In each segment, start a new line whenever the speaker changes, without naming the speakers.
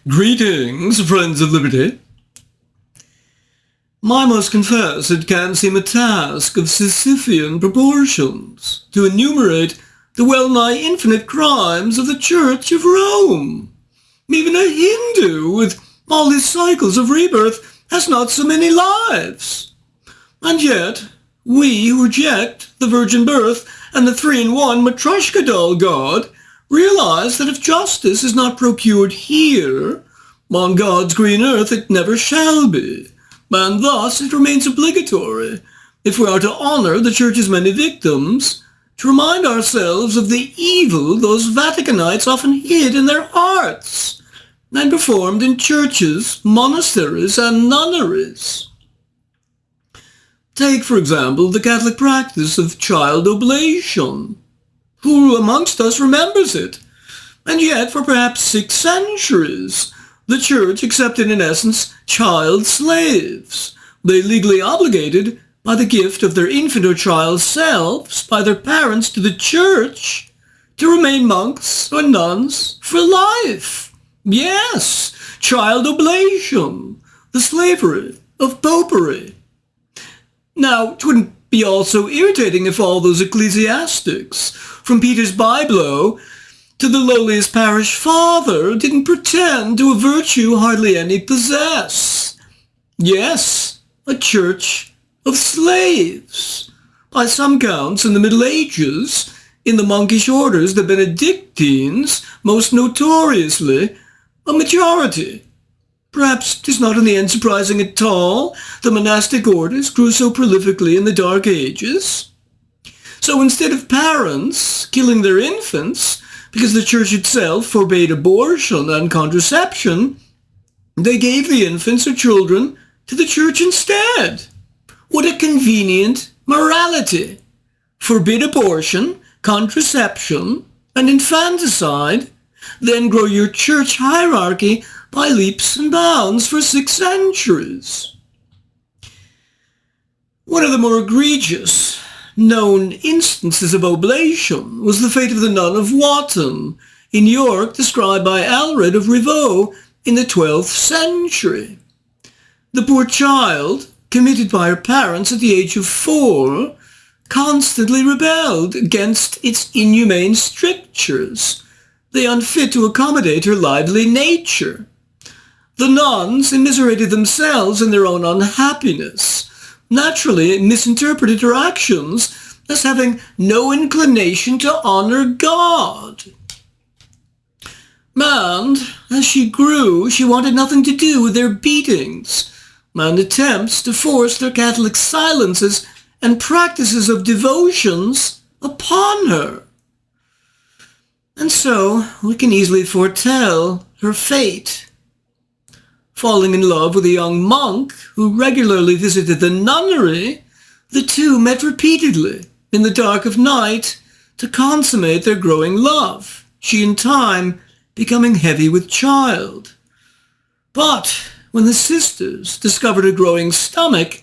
Greetings, friends of liberty. I must confess it can seem a task of Sisyphean proportions to enumerate the well-nigh infinite crimes of the Church of Rome. Even a Hindu, with all his cycles of rebirth, has not so many lives. And yet, we who reject the virgin birth and the three-in-one Matryoshka doll god realize that if justice is not procured here, on God's green earth it never shall be, and thus it remains obligatory, if we are to honor the Church's many victims, to remind ourselves of the evil those Vaticanites often hid in their hearts, and performed in churches, monasteries, and nunneries. Take, for example, the Catholic practice of child oblation. Who amongst us remembers it? And yet, for perhaps 6 centuries, the Church accepted in essence child slaves. They legally obligated, by the gift of their infant or child selves, by their parents to the Church, to remain monks or nuns for life. Yes, child oblation, the slavery of popery. Now, it wouldn't be all so irritating if all those ecclesiastics, from Peter's byblow to the lowliest parish father, didn't pretend to a virtue hardly any possess. Yes, a church of slaves. By some counts, in the Middle Ages, in the monkish orders, the Benedictines, most notoriously, a majority. Perhaps 'tis not in the end surprising at all the monastic orders grew so prolifically in the Dark Ages. So instead of parents killing their infants because the Church itself forbade abortion and contraception, they gave the infants or children to the Church instead. What a convenient morality! Forbid abortion, contraception, and infanticide, then grow your Church hierarchy by leaps and bounds for 6 centuries. One of the more egregious known instances of oblation was the fate of the nun of Wotton in York, described by Alred of Rievaulx in the 12th century. The poor child, committed by her parents at the age of 4, constantly rebelled against its inhumane strictures, they unfit to accommodate her lively nature. The nuns, immiserated themselves in their own unhappiness, naturally misinterpreted her actions as having no inclination to honor God. And as she grew, she wanted nothing to do with their beatings and attempts to force their Catholic silences and practices of devotions upon her. And so we can easily foretell her fate. Falling in love with a young monk who regularly visited the nunnery, the two met repeatedly in the dark of night to consummate their growing love, she in time becoming heavy with child. But when the sisters discovered a growing stomach,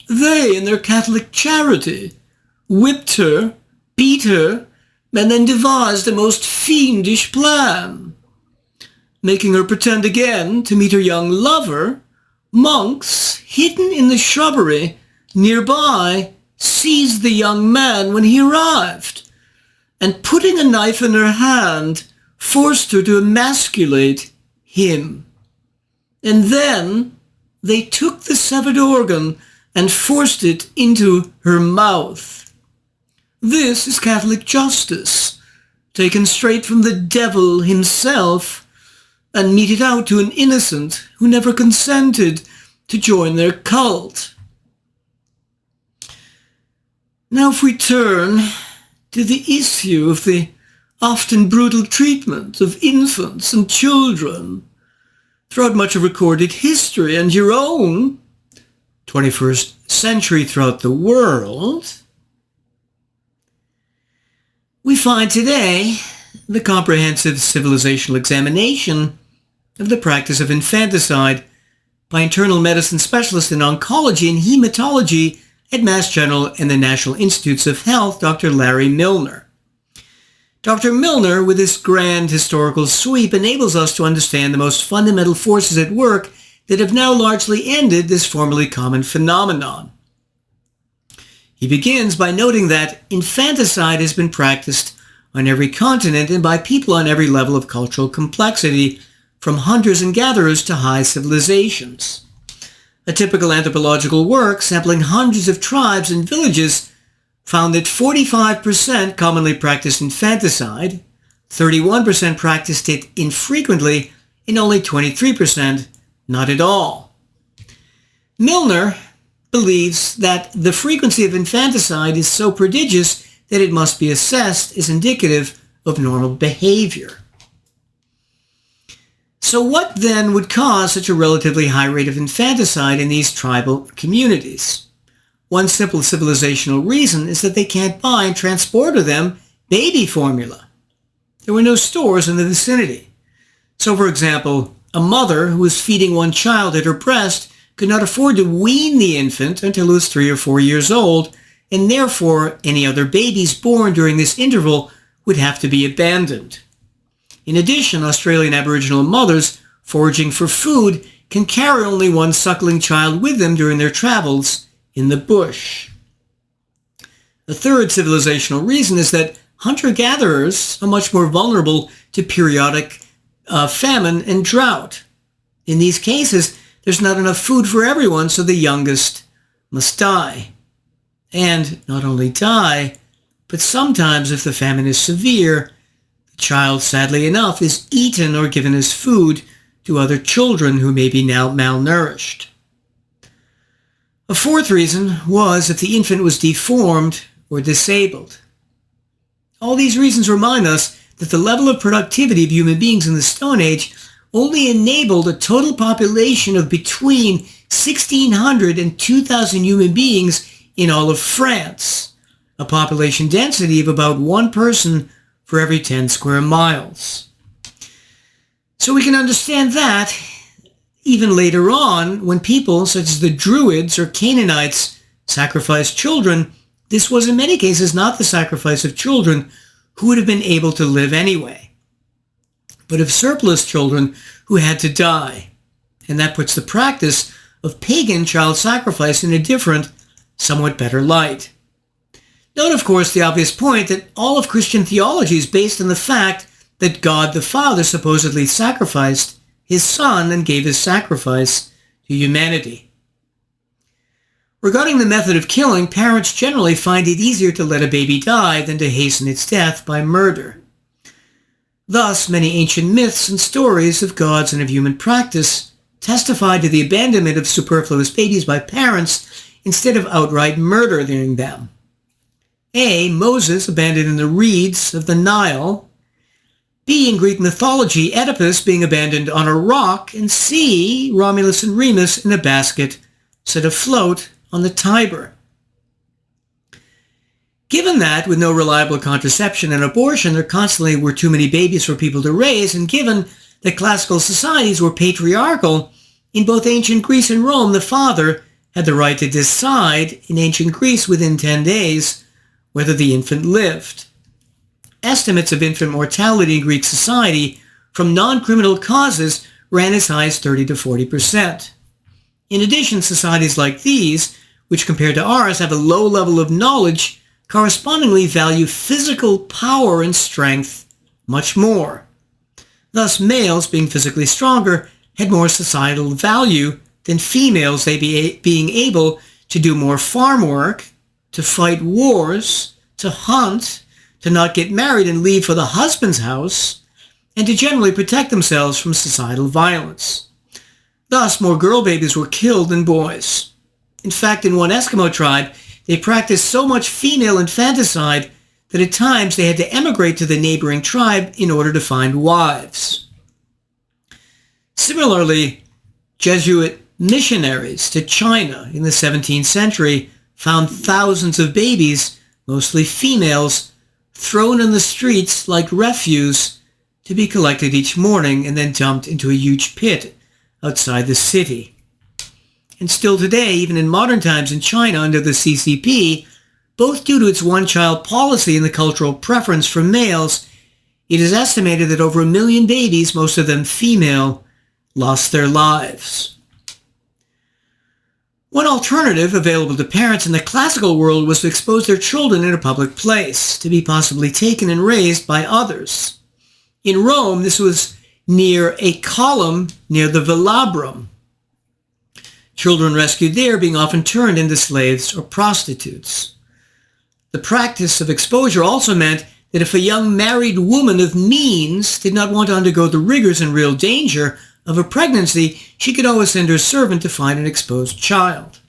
they, in their Catholic charity, whipped her, beat her, and then devised a most fiendish plan. Making her pretend again to meet her young lover, monks, hidden in the shrubbery nearby, seized the young man when he arrived, and putting a knife in her hand, forced her to emasculate him. And then they took the severed organ and forced it into her mouth. This is Catholic justice, taken straight from the devil himself, and meted out to an innocent who never consented to join their cult. Now if we turn to the issue of the often brutal treatment of infants and children throughout much of recorded history and your own 21st century throughout the world, we find today the comprehensive civilizational examination of the practice of infanticide by internal medicine specialist in oncology and hematology at Mass General and the National Institutes of Health, Dr. Larry Milner. Dr. Milner, with this grand historical sweep, enables us to understand the most fundamental forces at work that have now largely ended this formerly common phenomenon. He begins by noting that infanticide has been practiced on every continent and by people on every level of cultural complexity, from hunters and gatherers to high civilizations. A typical anthropological work sampling hundreds of tribes and villages found that 45% commonly practiced infanticide, 31% practiced it infrequently, and only 23% not at all. Milner believes that the frequency of infanticide is so prodigious that it must be assessed as indicative of normal behavior. So what then would cause such a relatively high rate of infanticide in these tribal communities? One simple civilizational reason is that they can't buy and transport to them baby formula. There were no stores in the vicinity. So, for example, a mother who was feeding one child at her breast could not afford to wean the infant until it was 3 or 4 years old, and therefore any other babies born during this interval would have to be abandoned. In addition, Australian Aboriginal mothers foraging for food can carry only one suckling child with them during their travels in the bush. The third civilizational reason is that hunter-gatherers are much more vulnerable to periodic famine and drought. In these cases, there's not enough food for everyone, so the youngest must die. And not only die, but sometimes if the famine is severe, the child, sadly enough, is eaten or given as food to other children who may be now malnourished. A fourth reason was if the infant was deformed or disabled. All these reasons remind us that the level of productivity of human beings in the Stone Age only enabled a total population of between 1,600 and 2,000 human beings in all of France, a population density of about 1 person for every 10 square miles. So we can understand that even later on, when people such as the Druids or Canaanites sacrificed children, this was in many cases not the sacrifice of children who would have been able to live anyway, but of surplus children who had to die. And that puts the practice of pagan child sacrifice in a different, somewhat better light. Note, of course, the obvious point that all of Christian theology is based on the fact that God the Father supposedly sacrificed his Son and gave his sacrifice to humanity. Regarding the method of killing, parents generally find it easier to let a baby die than to hasten its death by murder. Thus, many ancient myths and stories of gods and of human practice testify to the abandonment of superfluous babies by parents instead of outright murdering them. A. Moses abandoned in the reeds of the Nile. B. In Greek mythology, Oedipus being abandoned on a rock. And C. Romulus and Remus in a basket set afloat on the Tiber. Given that, with no reliable contraception and abortion, there constantly were too many babies for people to raise, and given that classical societies were patriarchal, in both ancient Greece and Rome, the father had the right to decide, in ancient Greece within 10 days, whether the infant lived. Estimates of infant mortality in Greek society from non-criminal causes ran as high as 30 to 40%. In addition, societies like these, which compared to ours have a low level of knowledge, correspondingly value physical power and strength much more. Thus, males, being physically stronger, had more societal value than females, they being able to do more farm work, to fight wars, to hunt, to not get married and leave for the husband's house, and to generally protect themselves from societal violence. Thus, more girl babies were killed than boys. In fact, in one Eskimo tribe, they practiced so much female infanticide that at times they had to emigrate to the neighboring tribe in order to find wives. Similarly, Jesuit missionaries to China in the 17th century found thousands of babies, mostly females, thrown in the streets like refuse to be collected each morning and then dumped into a huge pit outside the city. And still today, even in modern times in China under the CCP, both due to its one-child policy and the cultural preference for males, It is estimated that over 1 million babies, most of them female, lost their lives. One alternative available to parents in the classical world was to expose their children in a public place, to be possibly taken and raised by others. In Rome, this was near a column near the Velabrum. Children rescued there being often turned into slaves or prostitutes. The practice of exposure also meant that if a young married woman of means did not want to undergo the rigors and real danger of a pregnancy, she could always send her servant to find an exposed child.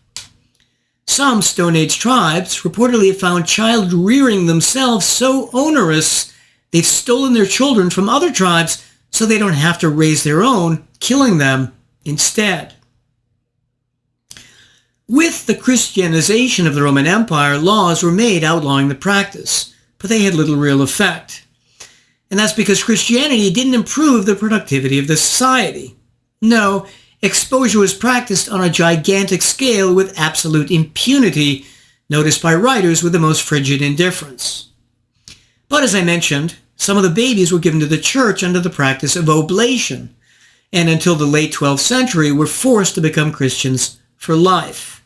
Some Stone Age tribes reportedly have found child rearing themselves so onerous they've stolen their children from other tribes so they don't have to raise their own, killing them instead. With the Christianization of the Roman Empire, laws were made outlawing the practice, but they had little real effect. And that's because Christianity didn't improve the productivity of the society. No, exposure was practiced on a gigantic scale with absolute impunity, noticed by writers with the most frigid indifference. But as I mentioned, some of the babies were given to the church under the practice of oblation, and until the late 12th century were forced to become Christians for life.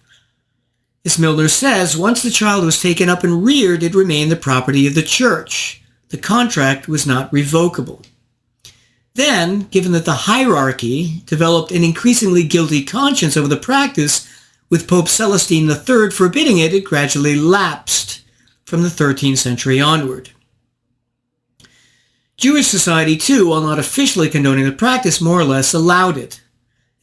As Milner says, once the child was taken up and reared, it remained the property of the church. The contract was not revocable. Then, given that the hierarchy developed an increasingly guilty conscience over the practice, with Pope Celestine III forbidding it, it gradually lapsed from the 13th century onward. Jewish society, too, while not officially condoning the practice, more or less allowed it.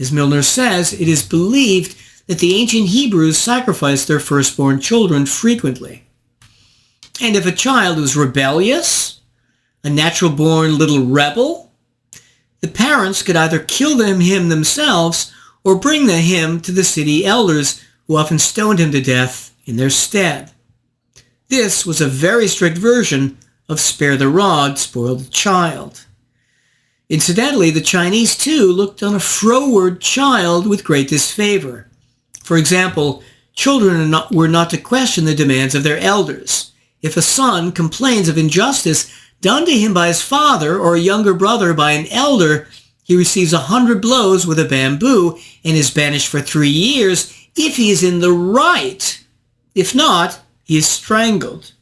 As Milner says, it is believed that the ancient Hebrews sacrificed their firstborn children frequently. And if a child was rebellious, a natural-born little rebel, the parents could either kill him themselves or bring him to the city elders, who often stoned him to death in their stead. This was a very strict version of spare the rod, spoil the child. Incidentally, the Chinese, too, looked on a froward child with great disfavor. For example, children were not to question the demands of their elders. If a son complains of injustice done to him by his father or a younger brother by an elder, he receives 100 blows with a bamboo and is banished for 3 years if he is in the right. If not, he is strangled.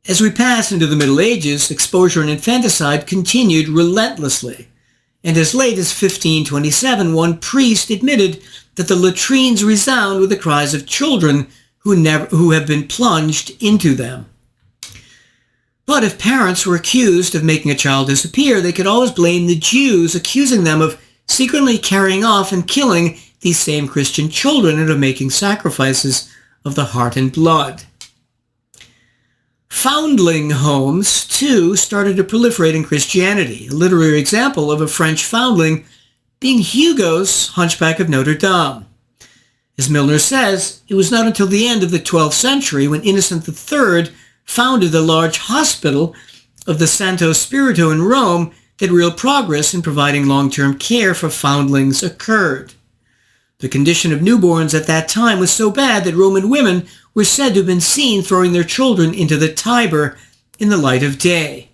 As we pass into the Middle Ages, exposure and infanticide continued relentlessly. And as late as 1527, one priest admitted that the latrines resound with the cries of children who have been plunged into them. But if parents were accused of making a child disappear, they could always blame the Jews, accusing them of secretly carrying off and killing these same Christian children and of making sacrifices of the heart and blood. Foundling homes, too, started to proliferate in Christianity, a literary example of a French foundling being Hugo's Hunchback of Notre Dame. As Milner says, it was not until the end of the 12th century when Innocent III founded the large hospital of the Santo Spirito in Rome that real progress in providing long-term care for foundlings occurred. The condition of newborns at that time was so bad that Roman women were said to have been seen throwing their children into the Tiber in the light of day.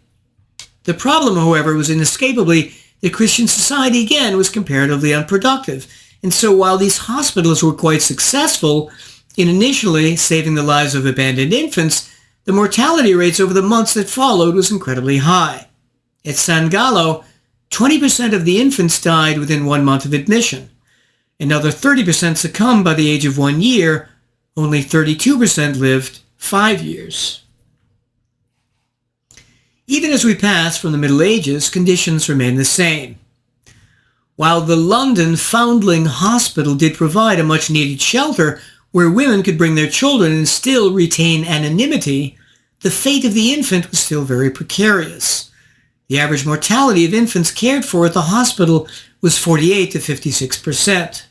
The problem, however, was inescapably that Christian society again was comparatively unproductive, and so while these hospitals were quite successful in initially saving the lives of abandoned infants, the mortality rates over the months that followed was incredibly high. At San Gallo, 20% of the infants died within 1 month of admission. Another 30% succumbed by the age of 1 year. Only 32% lived 5 years. Even as we pass from the Middle Ages, conditions remain the same. While the London Foundling Hospital did provide a much-needed shelter where women could bring their children and still retain anonymity, the fate of the infant was still very precarious. The average mortality of infants cared for at the hospital was 48 to 56%.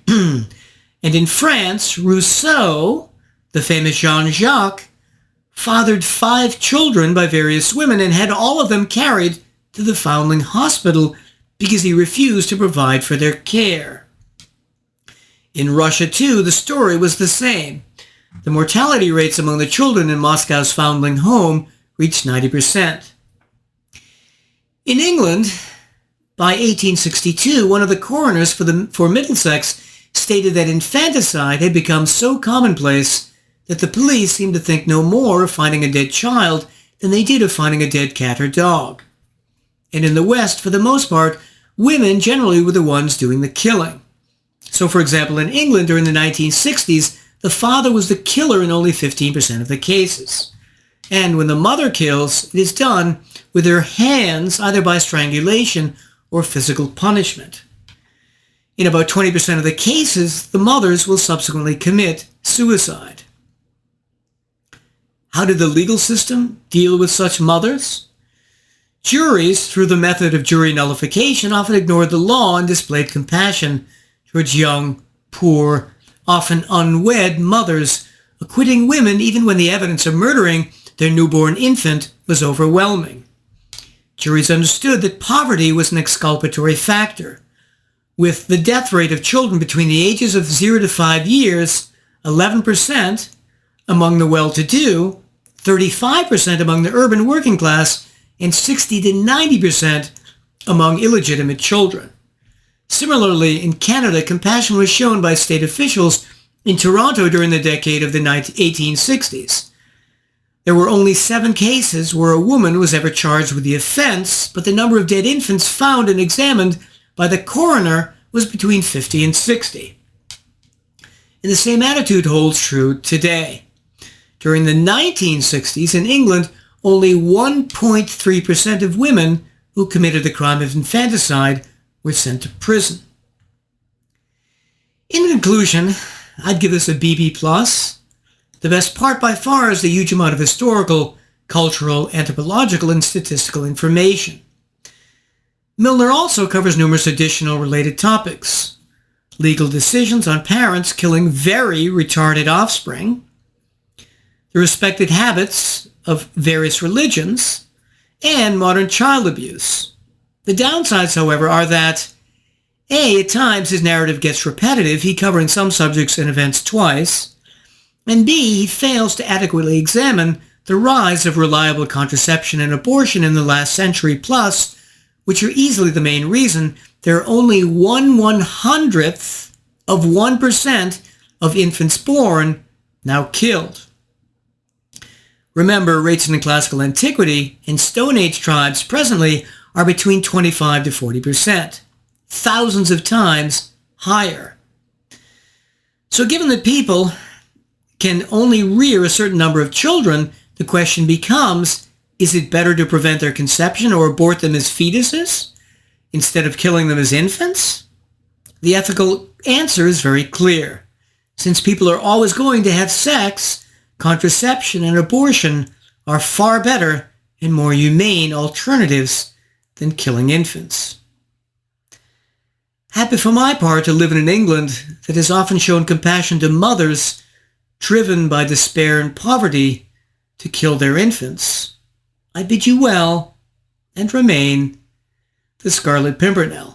And in France, Rousseau, the famous Jean-Jacques, fathered 5 children by various women and had all of them carried to the Foundling Hospital because he refused to provide for their care. In Russia, too, the story was the same. The mortality rates among the children in Moscow's Foundling home reached 90%. In England, by 1862, one of the coroners for Middlesex stated that infanticide had become so commonplace that the police seemed to think no more of finding a dead child than they did of finding a dead cat or dog. And in the West, for the most part, women generally were the ones doing the killing. So, for example, in England during the 1960s, the father was the killer in only 15% of the cases. And when the mother kills, it is done with her hands, either by strangulation or physical punishment. In about 20% of the cases, the mothers will subsequently commit suicide. How did the legal system deal with such mothers? Juries, through the method of jury nullification, often ignored the law and displayed compassion towards young, poor, often unwed mothers, acquitting women even when the evidence of murdering their newborn infant was overwhelming. Juries understood that poverty was an exculpatory factor. With the death rate of children between the ages of 0 to 5 years, 11% among the well-to-do, 35% among the urban working class, and 60 to 90% among illegitimate children. Similarly, in Canada, compassion was shown by state officials in Toronto during the decade of the 1860s. There were only 7 cases where a woman was ever charged with the offense, but the number of dead infants found and examined by the coroner was between 50 and 60. And the same attitude holds true today. During the 1960s in England, only 1.3% of women who committed the crime of infanticide were sent to prison. In conclusion, I'd give this a BB+. The best part by far is the huge amount of historical, cultural, anthropological, and statistical information. Milner also covers numerous additional related topics: legal decisions on parents killing very retarded offspring, the respected habits of various religions, and modern child abuse. The downsides, however, are that A, at times his narrative gets repetitive, he covering some subjects and events twice, and B, he fails to adequately examine the rise of reliable contraception and abortion in the last century plus, which are easily the main reason there are only 1/100th of 1% of infants born now killed. Remember, rates in the classical antiquity and Stone Age tribes presently are between 25 to 40%, thousands of times higher. So given that people can only rear a certain number of children, the question becomes, is it better to prevent their conception or abort them as fetuses instead of killing them as infants? The ethical answer is very clear. Since people are always going to have sex, contraception and abortion are far better and more humane alternatives than killing infants. Happy for my part to live in an England that has often shown compassion to mothers driven by despair and poverty to kill their infants. I bid you well, and remain the Scarlet Pimpernel.